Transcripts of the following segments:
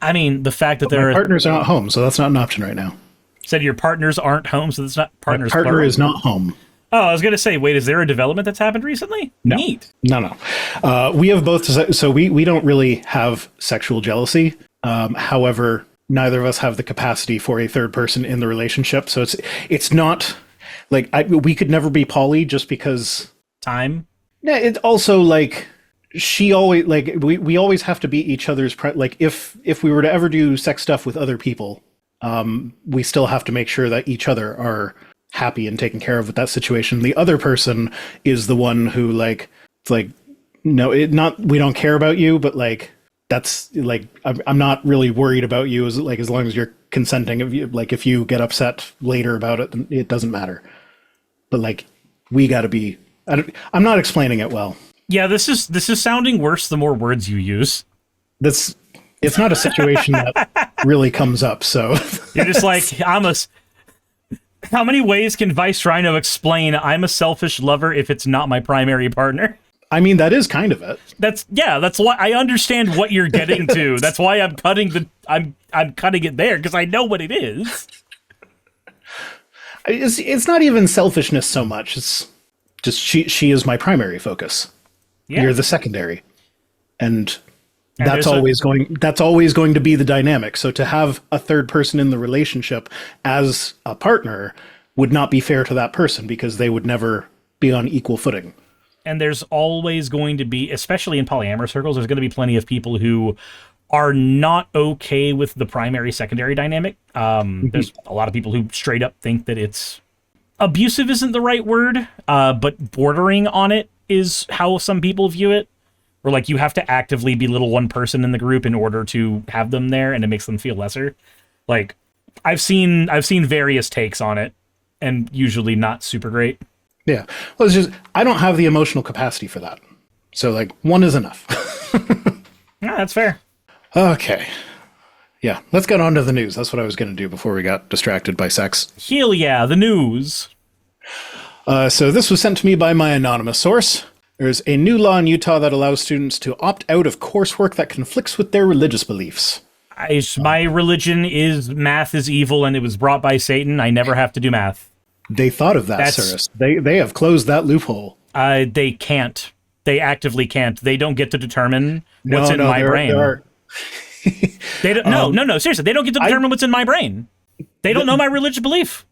I mean, the fact that My partners are not home, so that's not an option right now. Said your partners aren't home, so that's not partners. My partner plural? is not home. Oh, I was going to say, wait, is there a development that's happened recently? No. Neat. No. We have both, so we don't really have sexual jealousy. However, neither of us have the capacity for a third person in the relationship. So it's not like we could never be poly just because time. Yeah, it's also like she always like we always have to be each other's like if we were to ever do sex stuff with other people, we still have to make sure that each other are happy and taken care of with that situation. The other person is the one who like it's like no, we don't care about you, but like that's like I'm not really worried about you as long as you're consenting. If you get upset later about it, then it doesn't matter. But like we got to be. I'm not explaining it well. Yeah, this is sounding worse the more words you use. It's not a situation that really comes up. So you're just like how many ways can Vice Rhino explain I'm a selfish lover if it's not my primary partner? I mean, that is kind of it. That's why I understand what you're getting to. That's why I'm cutting I'm cutting it there because I know what it is. It's not even selfishness so much. It's just she is my primary focus. Yeah. You're the secondary. And that's always going to be the dynamic. So to have a third person in the relationship as a partner would not be fair to that person because they would never be on equal footing. And there's always going to be, especially in polyamorous circles, there's going to be plenty of people who are not okay with the primary-secondary dynamic. There's a lot of people who straight up think that it's abusive isn't the right word, but bordering on it is how some people view it. Or like you have to actively belittle one person in the group in order to have them there, and it makes them feel lesser. Like I've seen various takes on it, and usually not super great. Yeah, well, it's just I don't have the emotional capacity for that. So like one is enough. Yeah, that's fair. Okay. Yeah, let's get on to the news. That's what I was going to do before we got distracted by sex. Hell yeah, the news. So this was sent to me by my anonymous source. There's a new law in Utah that allows students to opt out of coursework that conflicts with their religious beliefs. My religion is math is evil and it was brought by Satan. I never have to do math. They thought of that, Cirrus. They have closed that loophole. They can't. They actively can't. They don't get to determine what's in my brain. They don't. No. Seriously, they don't get to determine what's in my brain. They don't know my religious belief.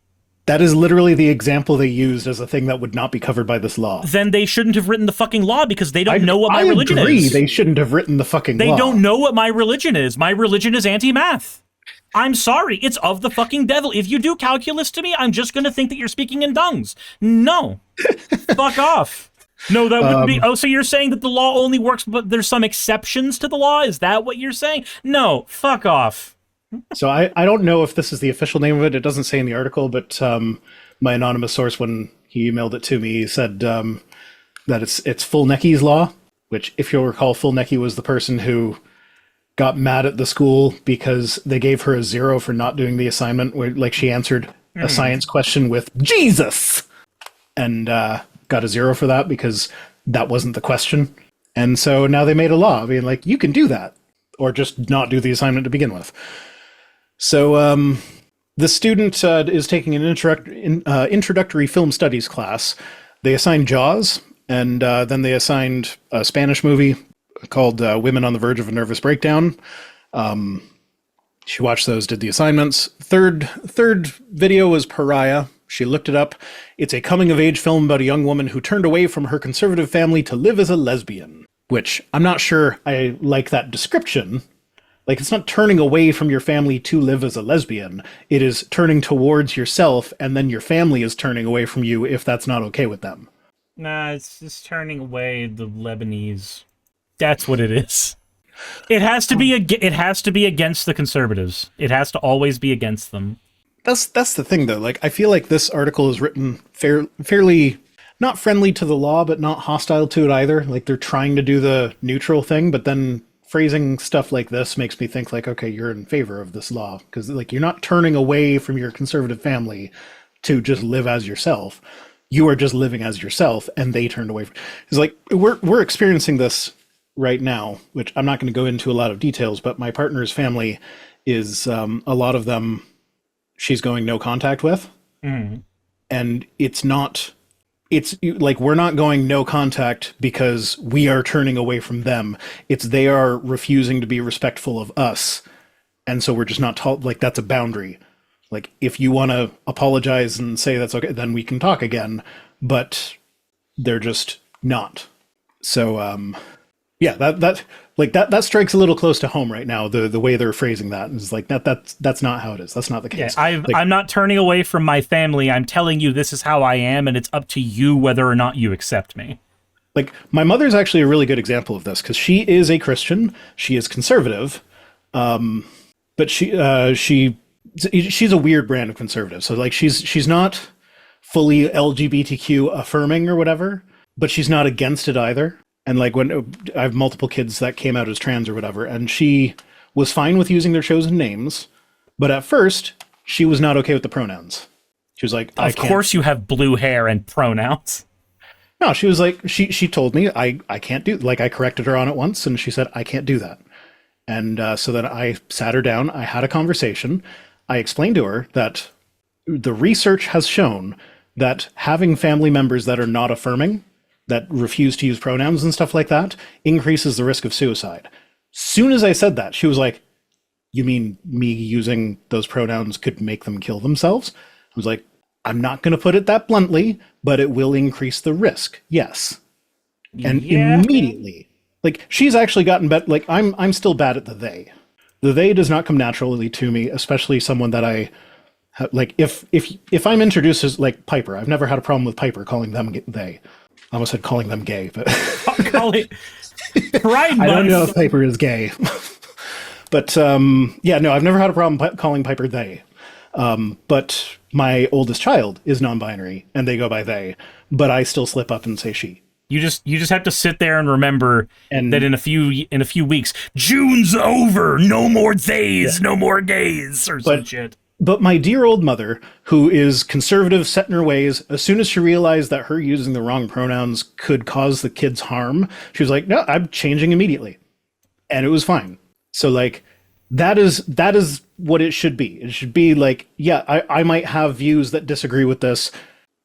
That is literally the example they used as a thing that would not be covered by this law. Then they shouldn't have written the fucking law because they don't know what my religion is. I agree. They shouldn't have written the fucking law. They don't know what my religion is. My religion is anti-math. I'm sorry. It's of the fucking devil. If you do calculus to me, I'm just going to think that you're speaking in tongues. No. Fuck off. No, that wouldn't be... Oh, so you're saying that the law only works, but there's some exceptions to the law? Is that what you're saying? No. Fuck off. So I don't know if this is the official name of it. It doesn't say in the article, but my anonymous source, when he emailed it to me, said that it's Fulnecky's law, which, if you'll recall, Fulnecky was the person who got mad at the school because they gave her a 0 for not doing the assignment, where like she answered a science question with Jesus and got a 0 for that because that wasn't the question. And so now they made a law being like, you can do that or just not do the assignment to begin with. So the student is taking an introductory film studies class. They assigned Jaws, and then they assigned a Spanish movie called Women on the Verge of a Nervous Breakdown. She watched those, did the assignments. Third video was Pariah. She looked it up. It's a coming-of-age film about a young woman who turned away from her conservative family to live as a lesbian, which I'm not sure I like that description. Like, it's not turning away from your family to live as a lesbian. It is turning towards yourself, and then your family is turning away from you if that's not okay with them. Nah, it's just turning away the Lebanese. That's what it is. It has to be against the conservatives. It has to always be against them. That's the thing, though. Like, I feel like this article is written fairly not friendly to the law, but not hostile to it either. Like, they're trying to do the neutral thing, but then phrasing stuff like this makes me think like, okay, you're in favor of this law because like you're not turning away from your conservative family to just live as yourself. You are just living as yourself, and they turned away from. It's like we're experiencing this right now, which I'm not going to go into a lot of details, but my partner's family is a lot of them she's going no contact with. Mhm. And it's like we're not going no contact because we are turning away from them. It's they are refusing to be respectful of us. And so we're just not like that's a boundary. Like if you want to apologize and say that's okay, then we can talk again, but they're just not. So yeah, that strikes a little close to home right now. The way they're phrasing that is like that's not how it is. That's not the case. Yeah, Like, I'm not turning away from my family. I'm telling you this is how I am, and it's up to you whether or not you accept me. like my mother's actually a really good example of this because she is a Christian. She is conservative, but she's a weird brand of conservative. So like she's not fully LGBTQ affirming or whatever, but she's not against it either. And like when I have multiple kids that came out as trans or whatever, and she was fine with using their chosen names, but at first she was not okay with the pronouns. She was like, Of course you have blue hair and pronouns. No, she was like, she told me I can't do, like I corrected her on it once and she said, I can't do that. And so then I sat her down, I had a conversation. I explained to her that the research has shown that having family members that are not affirming, that refuse to use pronouns and stuff like that, increases the risk of suicide. Soon as I said that, she was like, you mean me using those pronouns could make them kill themselves? I was like, I'm not going to put it that bluntly, but it will increase the risk. Yes. And immediately, like she's actually gotten better. Like I'm still bad at the they. The they does not come naturally to me, especially someone that I like. If I'm introduced as like Piper, I've never had a problem with Piper calling them they. I almost said calling them gay, but Call it Pride Month. I don't know if Piper is gay. But yeah, no, I've never had a problem calling Piper they. But my oldest child is non-binary, and they go by they. But I still slip up and say she. You just have to sit there and remember And that in a few weeks, June's over. No more theys, no more gays, or some shit. But my dear old mother, who is conservative, set in her ways, as soon as she realized that her using the wrong pronouns could cause the kids harm, she was like, no, I'm changing immediately. And it was fine. So like, that is what it should be. It should be like, yeah, I might have views that disagree with this,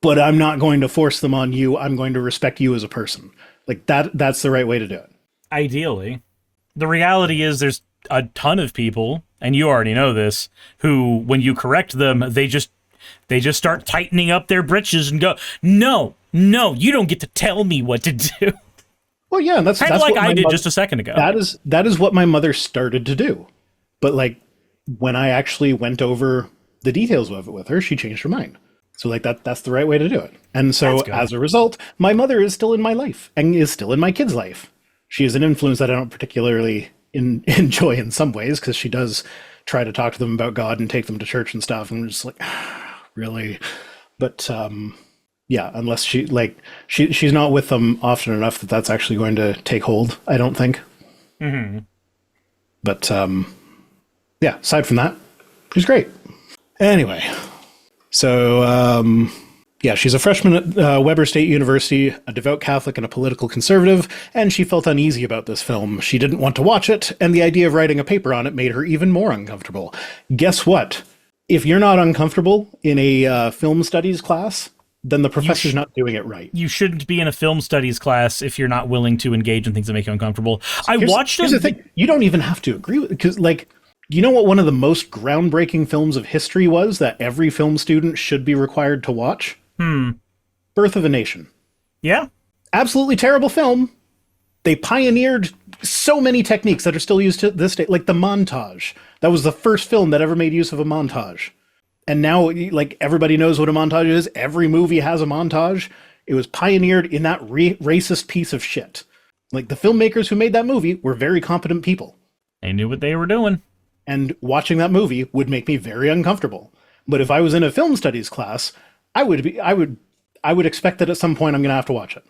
but I'm not going to force them on you. I'm going to respect you as a person. Like that's the right way to do it. Ideally. The reality is there's a ton of people, and you already know this, who, when you correct them, they just start tightening up their britches and go, no, you don't get to tell me what to do. Well, yeah, that's kind of like what I did just a second ago. That is what my mother started to do. But like when I actually went over the details of it with her, she changed her mind. So like that's the right way to do it. And so as a result, my mother is still in my life and is still in my kid's life. She is an influence that I don't particularly enjoy in some ways, because she does try to talk to them about God and take them to church and stuff. And I'm just like, really? But yeah, unless she's not with them often enough that that's actually going to take hold, I don't think. Mm-hmm. But yeah, aside from that, she's great. Anyway, so yeah, she's a freshman at Weber State University, a devout Catholic and a political conservative, and she felt uneasy about this film. She didn't want to watch it, and the idea of writing a paper on it made her even more uncomfortable. Guess what? If you're not uncomfortable in a film studies class, then the professor's not doing it right. You shouldn't be in a film studies class if you're not willing to engage in things that make you uncomfortable. Here's the thing. You don't even have to agree with it, because like, you know what one of the most groundbreaking films of history was that every film student should be required to watch? Birth of a Nation. Yeah. Absolutely terrible film. They pioneered so many techniques that are still used to this day, like the montage. That was the first film that ever made use of a montage. And now, like, everybody knows what a montage is. Every movie has a montage. It was pioneered in that racist piece of shit. Like, the filmmakers who made that movie were very competent people. They knew what they were doing. And watching that movie would make me very uncomfortable. But if I was in a film studies class, I would expect that at some point I'm going to have to watch it.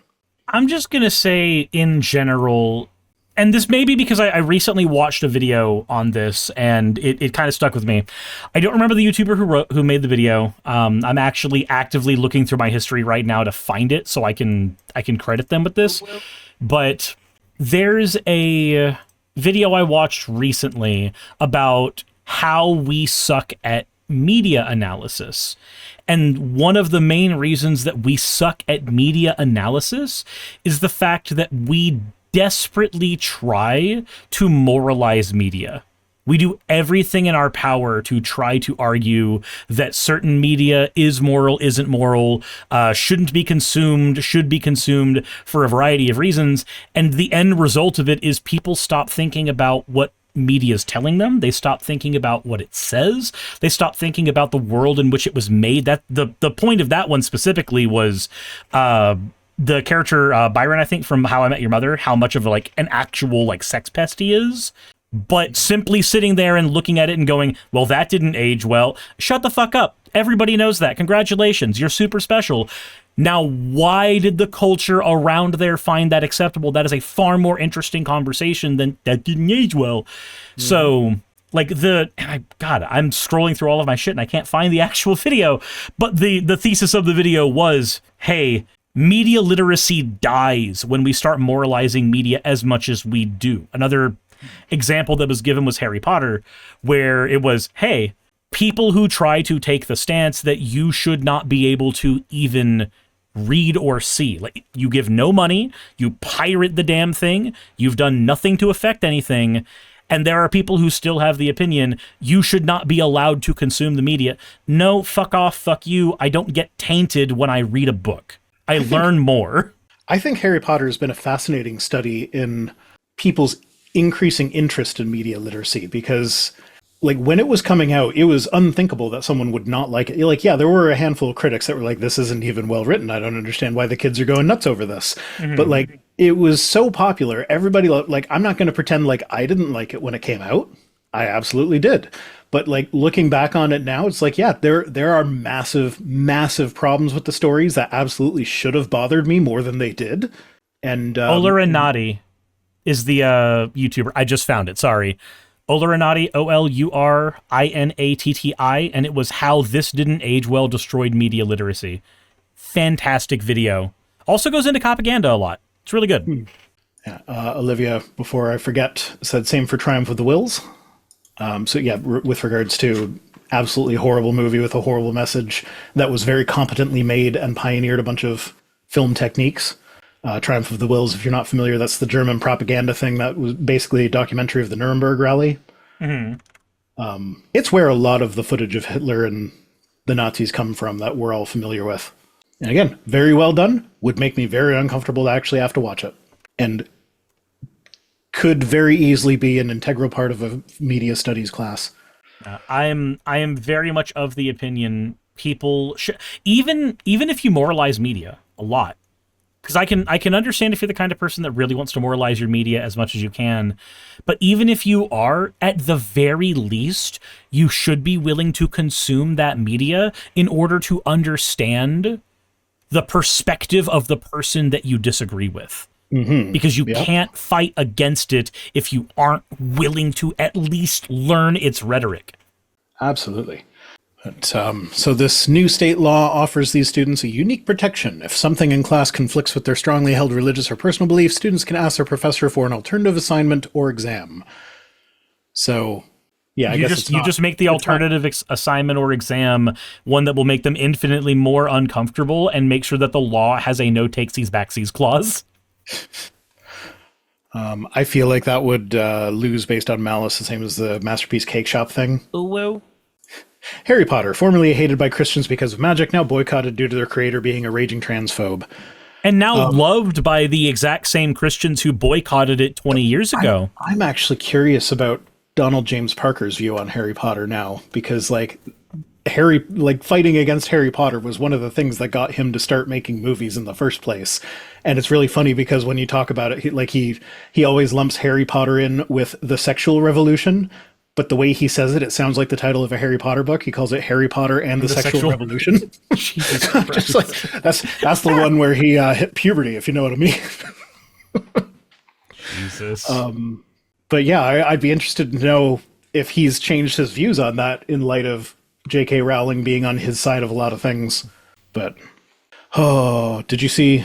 I'm just going to say, in general, and this may be because I recently watched a video on this, and it kind of stuck with me. I don't remember the YouTuber who made the video. I'm actually actively looking through my history right now to find it, so I can credit them with this. But there's a video I watched recently about how we suck at media analysis. And one of the main reasons that we suck at media analysis is the fact that we desperately try to moralize media. We do everything in our power to try to argue that certain media is moral, isn't moral, shouldn't be consumed, should be consumed for a variety of reasons. And the end result of it is people stop thinking about what media is telling them. They stop thinking about what it says. They stop thinking about the world in which it was made. That the point of that one specifically was the character Byron, I think, from How I Met Your Mother, how much of like an actual like sex pest he is. But simply sitting there and looking at it and going, well, that didn't age well. Shut the fuck up. Everybody knows that. Congratulations. You're super special. Now, why did the culture around there find that acceptable? That is a far more interesting conversation than that didn't age well. Mm-hmm. So, like I'm scrolling through all of my shit and I can't find the actual video. But the thesis of the video was, hey, media literacy dies when we start moralizing media as much as we do. Another example that was given was Harry Potter, where it was, hey, people who try to take the stance that you should not be able to even read or see. Like, you give no money, you pirate the damn thing, you've done nothing to affect anything, and there are people who still have the opinion you should not be allowed to consume the media. No, fuck off, fuck you. I don't get tainted when I read a book. I learn more. I think Harry Potter has been a fascinating study in people's increasing interest in media literacy, because like when it was coming out, it was unthinkable that someone would not like it. Like, yeah, there were a handful of critics that were like, this isn't even well written. I don't understand why the kids are going nuts over this. Mm-hmm. But like, it was so popular. Everybody, like, I'm not going to pretend like I didn't like it when it came out. I absolutely did. But like looking back on it now, it's like, yeah, there are massive, massive problems with the stories that absolutely should have bothered me more than they did. And Olurinati is the YouTuber. I just found it. Sorry. Olurinati, Olurinatti, and it was how this didn't age well destroyed media literacy. Fantastic video. Also goes into propaganda a lot. It's really good. Yeah, Olivia, before I forget, said same for Triumph of the Wills. So yeah, with regards to absolutely horrible movie with a horrible message that was very competently made and pioneered a bunch of film techniques. Triumph of the Wills, if you're not familiar, that's the German propaganda thing that was basically a documentary of the Nuremberg rally. Mm-hmm. It's where a lot of the footage of Hitler and the Nazis come from that we're all familiar with. And again, very well done. Would make me very uncomfortable to actually have to watch it. And could very easily be an integral part of a media studies class. I am very much of the opinion people should, even if you moralize media a lot, because I can understand if you're the kind of person that really wants to moralize your media as much as you can, but even if you are, at the very least, you should be willing to consume that media in order to understand the perspective of the person that you disagree with. Mm-hmm. Because you can't fight against it if you aren't willing to at least learn its rhetoric. Absolutely. But, so this new state law offers these students a unique protection. If something in class conflicts with their strongly held religious or personal beliefs, students can ask their professor for an alternative assignment or exam. So, yeah, I guess you just make the alternative assignment or exam one that will make them infinitely more uncomfortable and make sure that the law has a no takesies backsies clause. I feel like that would lose based on malice, the same as the Masterpiece Cake Shop thing. Well. Harry Potter, formerly hated by Christians because of magic, now boycotted due to their creator being a raging transphobe. And now loved by the exact same Christians who boycotted it 20 years ago. I'm actually curious about Donald James Parker's view on Harry Potter now, because fighting against Harry Potter was one of the things that got him to start making movies in the first place. And it's really funny because when you talk about it, he always lumps Harry Potter in with the sexual revolution, but the way he says it, it sounds like the title of a Harry Potter book. He calls it Harry Potter and the Sexual Revolution. Jesus Christ. Just like, that's the one where he hit puberty, if you know what I mean. Jesus. But yeah, I'd be interested to know if he's changed his views on that in light of J.K. Rowling being on his side of a lot of things. But did you see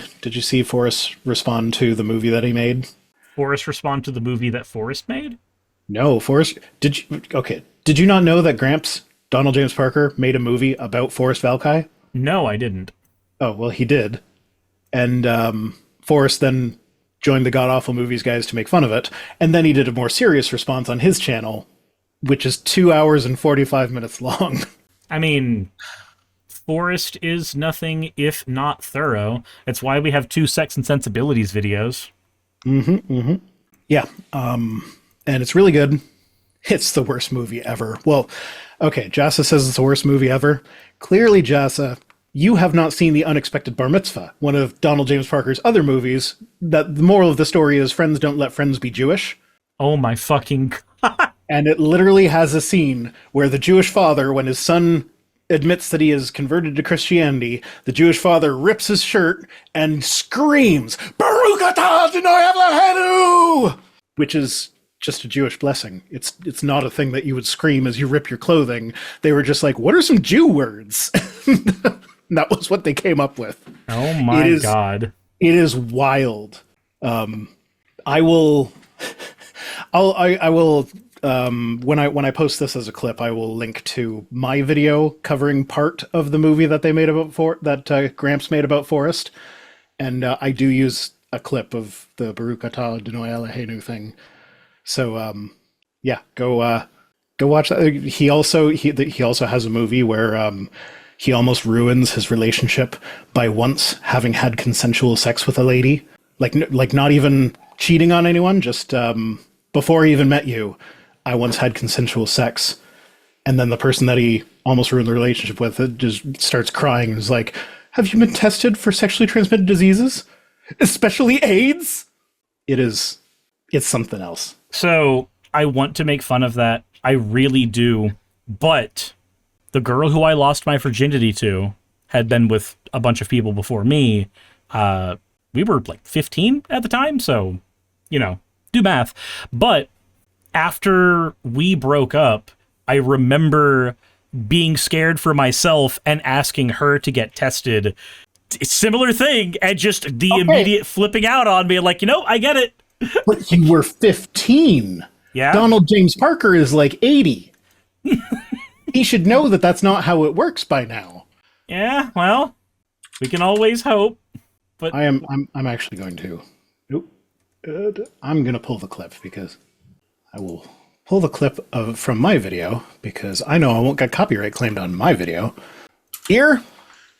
Forrest respond to the movie that he made? Forrest respond to the movie that Forrest made? No, Forrest. Did you not know that Gramps, Donald James Parker, made a movie about Forrest Valkai? No, I didn't. Oh, well, he did. And Forrest then joined the God Awful Movies guys to make fun of it. And then he did a more serious response on his channel, which is 2 hours and 45 minutes long. I mean, Forrest is nothing if not thorough. It's why we have 2 Sex and Sensibilities videos. Yeah. And it's really good. It's the worst movie ever. Well, okay, Jassa says it's the worst movie ever. Clearly, Jassa, you have not seen The Unexpected Bar Mitzvah, one of Donald James Parker's other movies, that the moral of the story is friends don't let friends be Jewish. Oh my fucking God. And it literally has a scene where the Jewish father, when his son admits that he is converted to Christianity, the Jewish father rips his shirt and screams, Baruch atah Adonai Eloheinu! Which is just a Jewish blessing. It's not a thing that you would scream as you rip your clothing. They were just like, what are some Jew words? That was what they came up with. Oh my God. It is wild. I will when I post this as a clip, I will link to my video covering part of the movie that they made about Gramps made about Forrest, and I do use a clip of the Baruch atah Adonai Eloheinu thing. So yeah, go watch that. He also has a movie where he almost ruins his relationship by once having had consensual sex with a lady, like not even cheating on anyone, just before he even met you. I once had consensual sex, and then the person that he almost ruined the relationship with just starts crying and is like, have you been tested for sexually transmitted diseases, especially AIDS? It's something else. So I want to make fun of that. I really do. But the girl who I lost my virginity to had been with a bunch of people before me. We were like 15 at the time, so, do math. But after we broke up, I remember being scared for myself and asking her to get tested. Similar thing, and just the immediate flipping out on me, like, I get it. But you were 15. Yeah. Donald James Parker is like 80. He should know that that's not how it works by now. Yeah, well, we can always hope. But I'm actually going to. I'm going to pull the clip because I will pull the clip from my video because I know I won't get copyright claimed on my video. Here,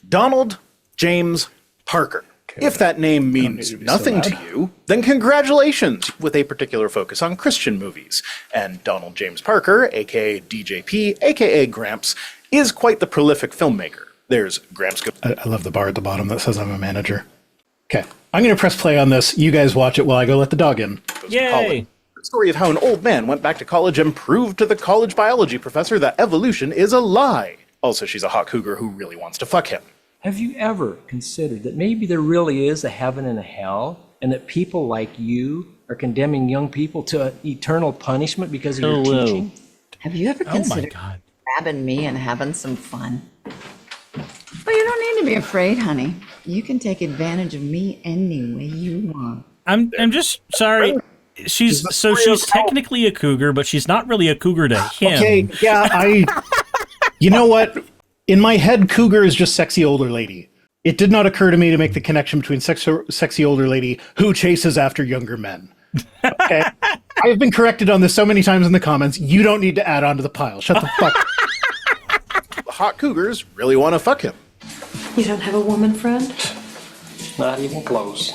Donald James Parker. Okay, if that name means nothing to you, then congratulations, with a particular focus on Christian movies. And Donald James Parker, aka DJP, aka Gramps, is quite the prolific filmmaker. There's Gramps. I love the bar at the bottom that says I'm a manager. Okay, I'm going to press play on this. You guys watch it while I go let the dog in. Yay! The story of how an old man went back to college and proved to the college biology professor that evolution is a lie. Also, she's a hot cougar who really wants to fuck him. Have you ever considered that maybe there really is a heaven and a hell, and that people like you are condemning young people to eternal punishment because of your teaching? Have you ever considered grabbing me and having some fun? Well, you don't need to be afraid, honey. You can take advantage of me any way you want. I'm just sorry. She's technically a cougar, but she's not really a cougar to him. Okay, yeah, you know what? In my head, cougar is just sexy older lady. It did not occur to me to make the connection between sexy older lady who chases after younger men. Okay? I have been corrected on this so many times in the comments. You don't need to add on to the pile. Shut the fuck up. Hot cougars really want to fuck him. You don't have a woman friend? Not even close.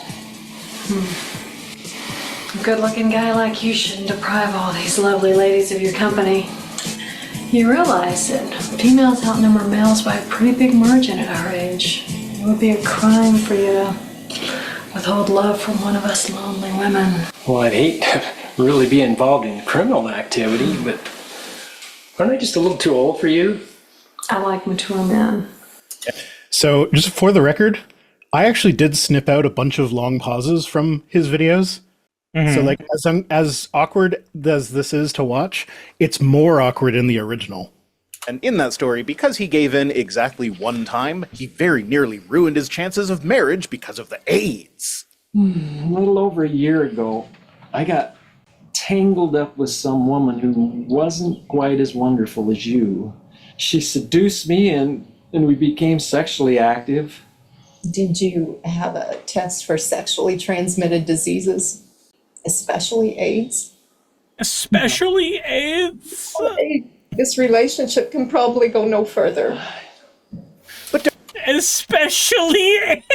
A good-looking guy like you shouldn't deprive all these lovely ladies of your company. You realize that females outnumber males by a pretty big margin at our age. It would be a crime for you to withhold love from one of us lonely women. Well, I'd hate to really be involved in criminal activity, but aren't I just a little too old for you? I like mature men. So, just for the record, I actually did snip out a bunch of long pauses from his videos. So, like, as awkward as this is to watch, it's more awkward in the original. And in that story, because he gave in exactly one time, he very nearly ruined his chances of marriage because of the AIDS. A little over a year ago, I got tangled up with some woman who wasn't quite as wonderful as you. She seduced me and we became sexually active. Did you have a test for sexually transmitted diseases, especially AIDS? Especially AIDS? This relationship can probably go no further. Especially AIDS?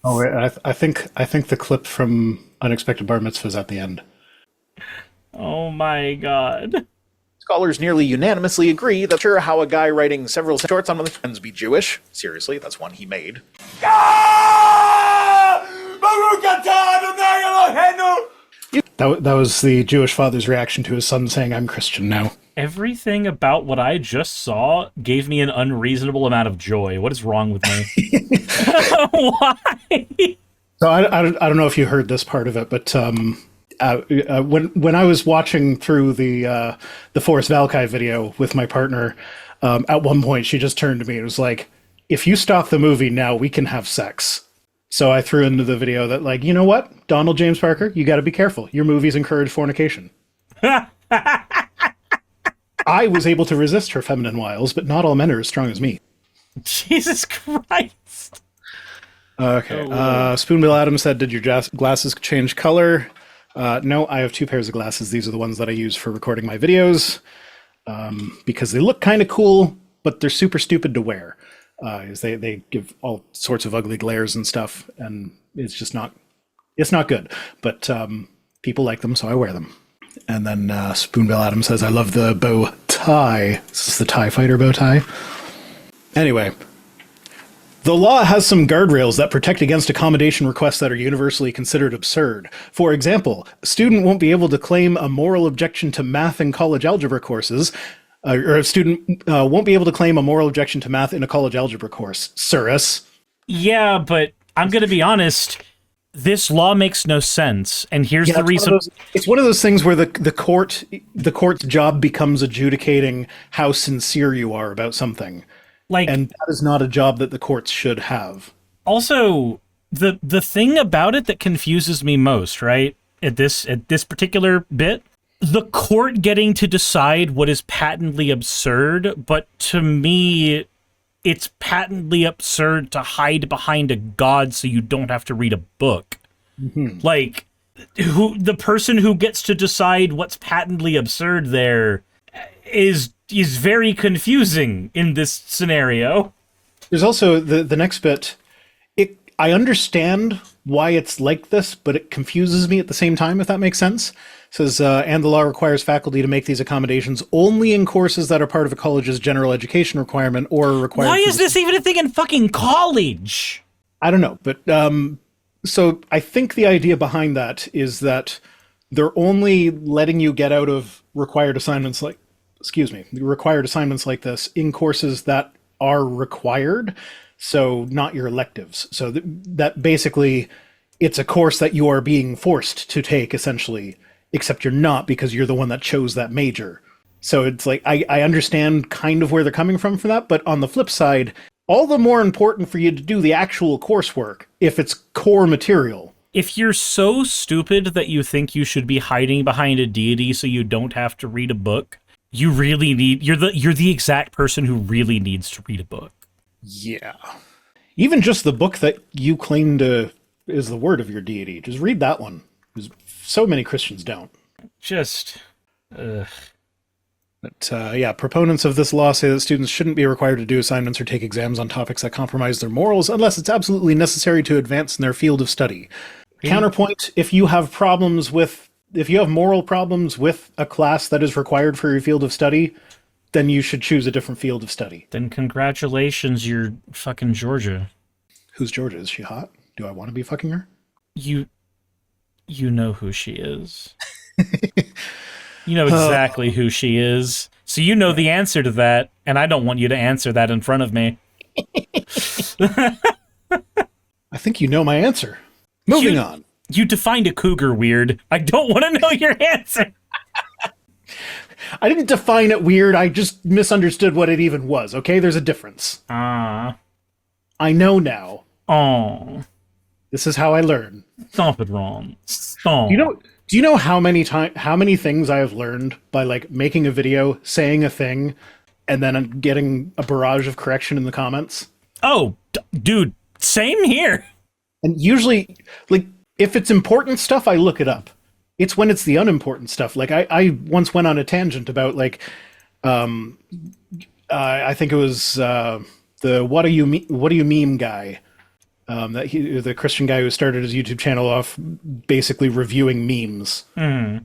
Oh, wait, I think the clip from Unexpected Bar Mitzvah is at the end. Oh my god. Scholars nearly unanimously agree that sure how a guy writing several shorts on friends be Jewish. Seriously, that's one he made. That was the Jewish father's reaction to his son saying, "I'm Christian now." Everything about what I just saw gave me an unreasonable amount of joy. What is wrong with me? Why? So I don't know if you heard this part of it, but when I was watching through the Forrest Valkai video with my partner, at one point she just turned to me and was like, "If you stop the movie now, we can have sex." So I threw into the video that, like, you know what, Donald James Parker, you got to be careful. Your movies encourage fornication. I was able to resist her feminine wiles, but not all men are as strong as me. Jesus Christ. Okay. Spoonbill Adams said, "Did your glasses change color?" No, I have 2 pairs of glasses. These are the ones that I use for recording my videos because they look kind of cool, but they're super stupid to wear. They give all sorts of ugly glares and stuff, and it's just not good. But people like them, so I wear them. And then Spoonbill Adams says, "I love the bow tie." This is the TIE Fighter bow tie. Anyway. The law has some guardrails that protect against accommodation requests that are universally considered absurd. For example, a student won't be able to claim a moral objection to math in college algebra courses, or a student won't be able to claim a moral objection to math in a college algebra course. Cirrus. Yeah, but I'm going to be honest. This law makes no sense, and here's the reason. It's one of those things where the court's job becomes adjudicating how sincere you are about something. And that is not a job that the courts should have. Also, the thing about it that confuses me most, right, at this particular bit, the court getting to decide what is patently absurd, but to me, it's patently absurd to hide behind a god so you don't have to read a book. Mm-hmm. Like, the person who gets to decide what's patently absurd there is very confusing in this scenario. There's also the next bit. I understand why it's like this, but it confuses me at the same time, if that makes sense. It says, and the law requires faculty to make these accommodations only in courses that are part of a college's general education requirement or required. Why is this even a thing in fucking college? I don't know, but so I think the idea behind that is that they're only letting you get out of required assignments like this in courses that are required, so not your electives. So that basically, it's a course that you are being forced to take, essentially, except you're not because you're the one that chose that major. So it's like, I understand kind of where they're coming from for that, but on the flip side, all the more important for you to do the actual coursework if it's core material. If you're so stupid that you think you should be hiding behind a deity so you don't have to read a book, you really need, you're the exact person who really needs to read a book. Yeah. Even just the book that you claim to is the word of your deity. Just read that one. Because so many Christians don't. But proponents of this law say that students shouldn't be required to do assignments or take exams on topics that compromise their morals unless it's absolutely necessary to advance in their field of study. Counterpoint, if you have moral problems with a class that is required for your field of study, then you should choose a different field of study. Then congratulations, you're fucking Georgia. Who's Georgia? Is she hot? Do I want to be fucking her? You know who she is. You know exactly who she is. So you know the answer to that, and I don't want you to answer that in front of me. I think you know my answer. Moving on. You defined a cougar weird. I don't want to know your answer. I didn't define it weird. I just misunderstood what it even was. Okay, there's a difference. I know now. Oh. This is how I learn. Stop it, Ron. Stop. Do you know how many things I have learned by like making a video, saying a thing, and then getting a barrage of correction in the comments? Oh, dude, same here. And usually, like, if it's important stuff, I look it up. It's when it's the unimportant stuff. Like, I once went on a tangent about, like, I think it was the what do you meme guy. The Christian guy who started his YouTube channel off basically reviewing memes. I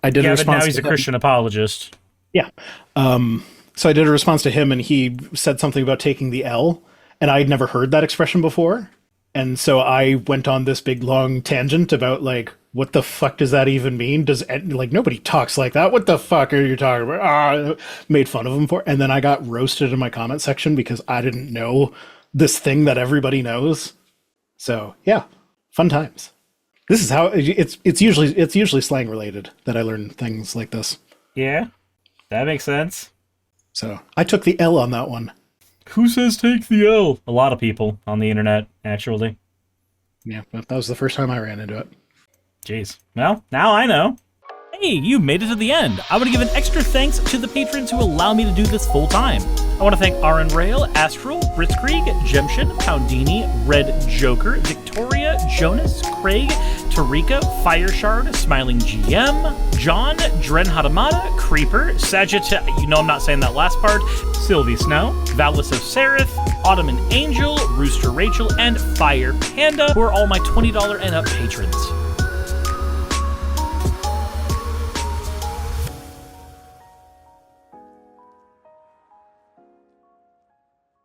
did a response. But now he's a Christian apologist. Yeah. So I did a response to him, and he said something about taking the L, and I had never heard that expression before. And so I went on this big long tangent about, like, what the fuck does that even mean? Like, nobody talks like that. What the fuck are you talking about? Made fun of him for, and then I got roasted in my comment section because I didn't know this thing that everybody knows. So yeah, fun times. This is how it's usually slang related that I learn things like this. Yeah, that makes sense. So I took the L on that one. Who says take the L? A lot of people on the internet, actually. Yeah, but that was the first time I ran into it. Jeez. Well, now I know. Hey, you made it to the end. I want to give an extra thanks to the patrons who allow me to do this full time. I want to thank Aaron Rail, Astral, Britzkrieg, Jemshin, Poundini, Red Joker, Victoria, Jonas, Craig, Tarika, Fireshard, Smiling GM, John, Dren Hadamada, Creeper, Sagitta, you know I'm not saying that last part, Sylvie Snow, Valis of Seraph, Ottoman Angel, Rooster Rachel, and Fire Panda, who are all my $20 and up patrons.